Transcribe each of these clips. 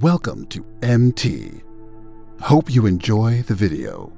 Welcome to MT. Hope you enjoy the video.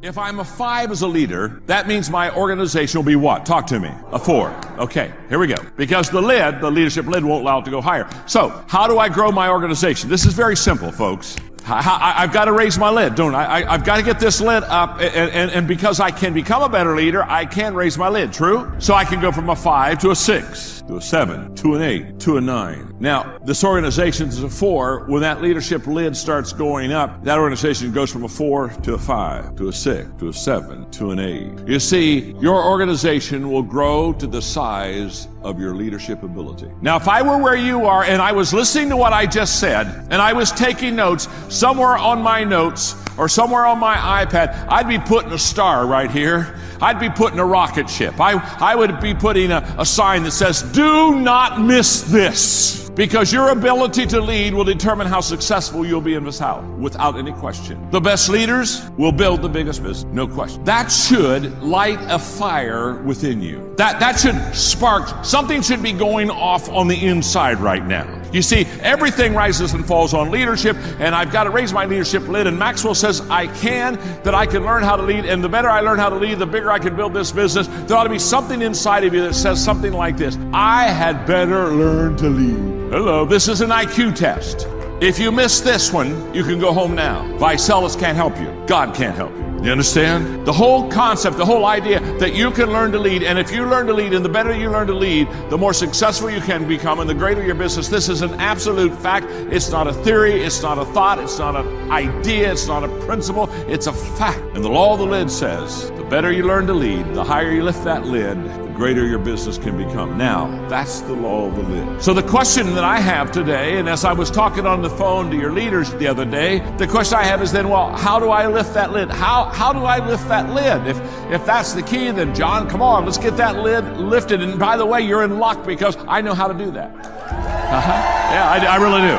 If I'm a 5 as a leader, that means my organization will be what? Talk to me. A 4. Okay, here we go. Because the leadership lid won't allow it to go higher. So, how do I grow my organization? This is very simple, folks. I've got to raise my lid, don't I? I've got to get this lid up, and because I can become a better leader, I can raise my lid, true? So I can go from a 5 to a 6, to a 7, to an 8, to a 9. Now, this organization is a 4. When that leadership lid starts going up, that organization goes from a 4 to a 5, to a 6, to a 7, to an 8. You see, your organization will grow to the size of your leadership ability. Now, if I were where you are and I was listening to what I just said and I was taking notes, somewhere on my notes or somewhere on my iPad, I'd be putting a star right here. I'd be putting a rocket ship. I would be putting a sign that says, "Do not miss this." Because your ability to lead will determine how successful you'll be in this house, without any question. The best leaders will build the biggest business, no question. That should light a fire within you. That should spark, something should be going off on the inside right now. You see, everything rises and falls on leadership, and I've got to raise my leadership lid, and Maxwell says I can learn how to lead, and the better I learn how to lead, the bigger I can build this business. There ought to be something inside of you that says something like this: I had better learn to lead. Hello, this is an IQ test. If you miss this one, you can go home now. Vicelis can't help you. God can't help you. You understand? The whole concept, the whole idea that you can learn to lead, and if you learn to lead, and the better you learn to lead, the more successful you can become, and the greater your business. This is an absolute fact. It's not a theory, it's not a thought, it's not an idea, it's not a principle, it's a fact. And the law of the lid says, the better you learn to lead, the higher you lift that lid, the greater your business can become. Now, that's the law of the lid. So the question that I have today, and as I was talking on the phone to your leaders the other day, the question I have is then, well, how do I lift that lid? How do I lift that lid? If that's the key, then John, come on, let's get that lid lifted. And by the way, you're in luck because I know how to do that. Yeah, I really do.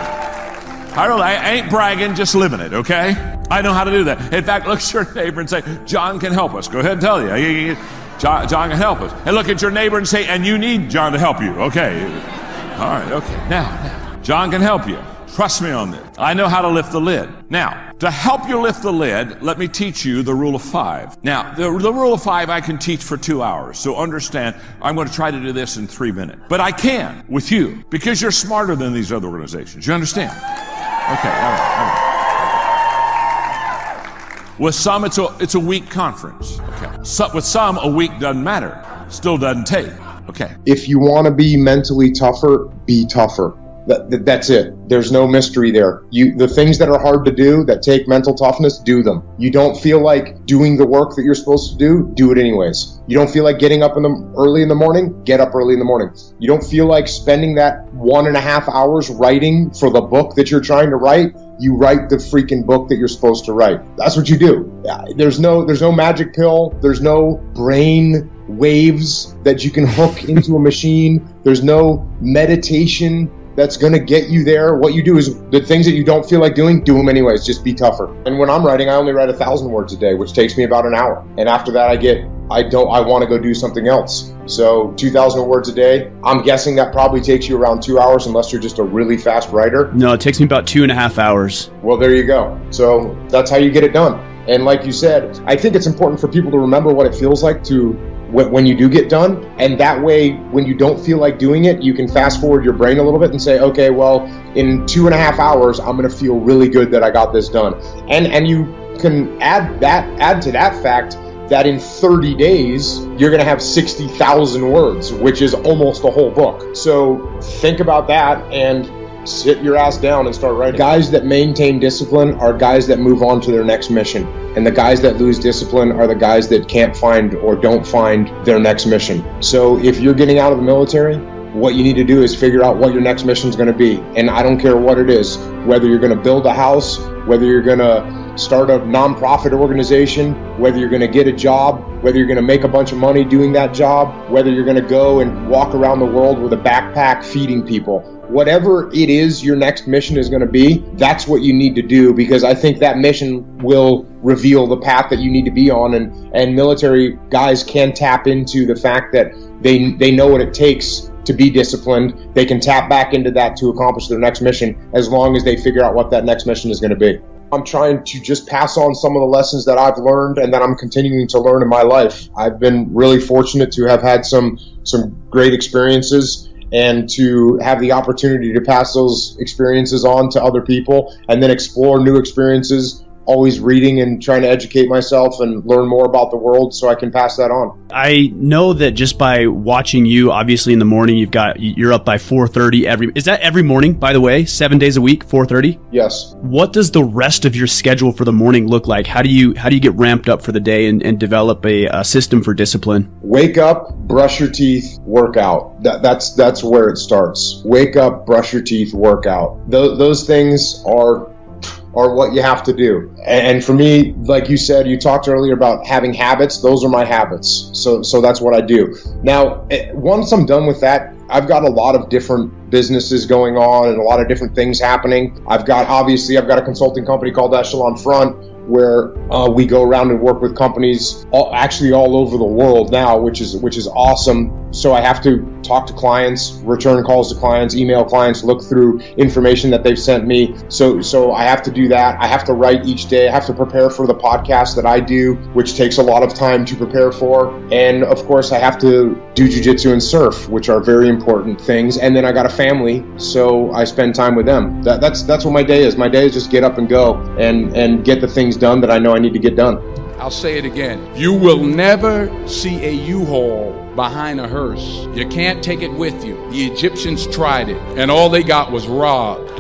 I ain't bragging, just living it, okay? I know how to do that. In fact, look at your neighbor and say, John can help us. Go ahead and tell you. John can help us. And look at your neighbor and say, and you need John to help you. Okay. All right, okay. Now, John can help you. Trust me on this. I know how to lift the lid. Now, to help you lift the lid, let me teach you the rule of 5. Now, the rule of 5 I can teach for 2 hours. So understand, I'm going to try to do this in 3 minutes. But I can with you because you're smarter than these other organizations. You understand? Okay, all right. With some, it's a week conference. Okay. With some, a week doesn't matter. Still doesn't take. Okay. If you want to be mentally tougher, be tougher. That's it. There's no mystery there. The things that are hard to do, that take mental toughness, do them. You don't feel like doing the work that you're supposed to do it anyways. You don't feel like getting up early in the morning, get up early in the morning. You don't feel like spending that 1.5 hours writing for the book that you're trying to write, you write the freaking book that you're supposed to write. That's what you do. There's no magic pill. There's no brain waves that you can hook into a machine. There's no meditation that's going to get you there. What you do is the things that you don't feel like doing, do them anyways. Just be tougher. And when I'm writing, I only write 1,000 words a day, which takes me about an hour. And after that, I want to go do something else. So 2,000 words a day, I'm guessing that probably takes you around 2 hours unless you're just a really fast writer. No, it takes me about 2.5 hours. Well, there you go. So that's how you get it done. And like you said, I think it's important for people to remember what it feels like when you do get done, and that way when you don't feel like doing it, you can fast forward your brain a little bit and say, okay, well, in 2.5 hours I'm going to feel really good that I got this done. And you can add to that fact that in 30 days you're going to have 60,000 words, which is almost a whole book. So think about that and sit your ass down and start writing. Guys that maintain discipline are guys that move on to their next mission. And the guys that lose discipline are the guys that can't find or don't find their next mission. So if you're getting out of the military, what you need to do is figure out what your next mission is going to be. And I don't care what it is, whether you're going to build a house, whether you're going to start a nonprofit organization, whether you're going to get a job, whether you're going to make a bunch of money doing that job, whether you're going to go and walk around the world with a backpack feeding people. Whatever it is your next mission is going to be, that's what you need to do, because I think that mission will reveal the path that you need to be on. And military guys can tap into the fact that they know what it takes to be disciplined. They can tap back into that to accomplish their next mission, as long as they figure out what that next mission is going to be. I'm trying to just pass on some of the lessons that I've learned and that I'm continuing to learn in my life. I've been really fortunate to have had some great experiences, and to have the opportunity to pass those experiences on to other people and then explore new experiences, always reading and trying to educate myself and learn more about the world so I can pass that on. I know that just by watching you, obviously in the morning, you're up by 4:30 is that every morning, by the way, 7 days a week, 4:30? Yes. What does the rest of your schedule for the morning look like? How do you get ramped up for the day and develop a system for discipline? Wake up, brush your teeth, work out. That's where it starts. Wake up, brush your teeth, work out. Those things are what you have to do. And for me, like you said, you talked earlier about having habits. Those are my habits. So that's what I do. Now, once I'm done with that, I've got a lot of different businesses going on and a lot of different things happening. I've got a consulting company called Echelon Front, where we go around and work with companies all over the world now, which is awesome. So I have to talk to clients, return calls to clients, email clients, look through information that they've sent me. So I have to do that. I have to write each day. I have to prepare for the podcast that I do, which takes a lot of time to prepare for. And of course, I have to do jiu-jitsu and surf, which are very important things. And then I got a family, so I spend time with them. That's what my day is. My day is just get up and go and get the things done that I know I need to get done. I'll say it again. You will never see a U-Haul behind a hearse. You can't take it with you. The Egyptians tried it, and all they got was robbed.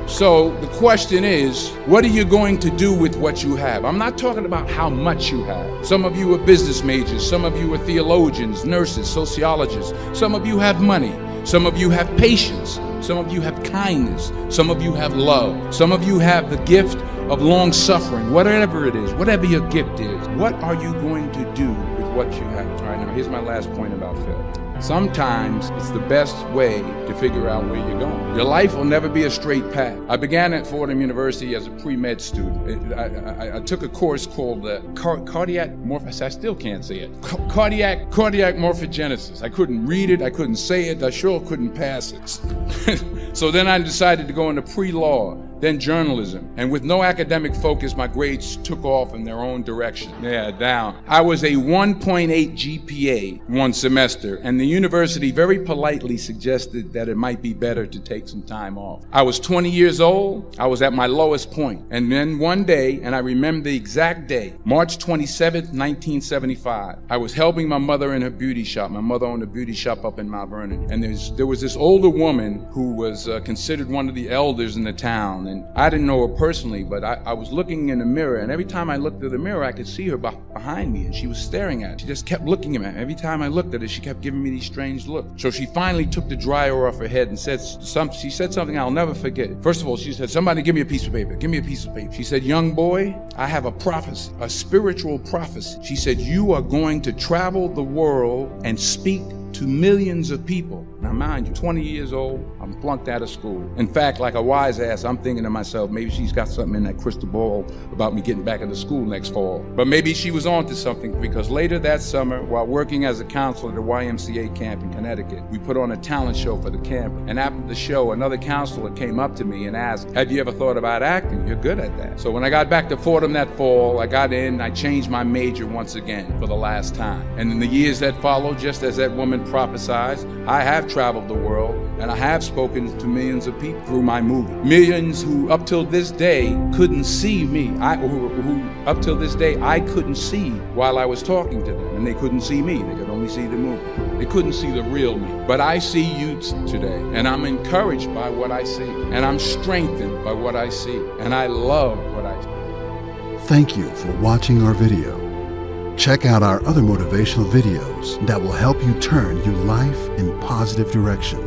So the question is, what are you going to do with what you have? I'm not talking about how much you have. Some of you are business majors. Some of you are theologians, nurses, sociologists. Some of you have money. Some of you have patience. Some of you have kindness. Some of you have love. Some of you have the gift of long suffering. Whatever it is, whatever your gift is, what are you going to do with what you have? All right, now here's my last point about failure. Sometimes it's the best way to figure out where you're going. Your life will never be a straight path. I began at Fordham University as a pre-med student. I took a course called cardiac morphogenesis. I still can't say it. Cardiac morphogenesis. I couldn't read it. I couldn't say it. I sure couldn't pass it. So then I decided to go into pre-law, then journalism. And with no academic focus, my grades took off in their own direction. Yeah, down. I was a 1.8 GPA one semester, and the university very politely suggested that it might be better to take some time off. I was 20 years old. I was at my lowest point. And then one day, and I remember the exact day, March 27th, 1975, I was helping my mother in her beauty shop. My mother owned a beauty shop up in Mount Vernon. And there was this older woman who was considered one of the elders in the town. And I didn't know her personally, but I was looking in the mirror, and every time I looked at the mirror, I could see her behind me, and she was staring at it. She just kept looking at me. Every time I looked at her, she kept giving me these strange looks. So she finally took the dryer off her head and she said something I'll never forget. First of all, she said, "Somebody give me a piece of paper. Give me a piece of paper." She said, "Young boy, I have a prophecy, a spiritual prophecy." She said, "You are going to travel the world and speak to millions of people." Now mind you, 20 years old, I'm flunked out of school. In fact, like a wise ass, I'm thinking to myself, maybe she's got something in that crystal ball about me getting back into school next fall. But maybe she was on to something, because later that summer, while working as a counselor at the YMCA camp in Connecticut, we put on a talent show for the camp. And after the show, another counselor came up to me and asked, "Have you ever thought about acting? You're good at that." So when I got back to Fordham that fall, I got in, I changed my major once again for the last time. And in the years that followed, just as that woman prophesied, I have traveled the world, and I have spoken to millions of people through my movie. Millions who up till this day couldn't see me. Who up till this day I couldn't see while I was talking to them, and they couldn't see me. They could only see the movie. They couldn't see the real me. But I see you today, and I'm encouraged by what I see, and I'm strengthened by what I see, and I love what I see. Thank you for watching our video. Check out our other motivational videos that will help you turn your life in positive direction.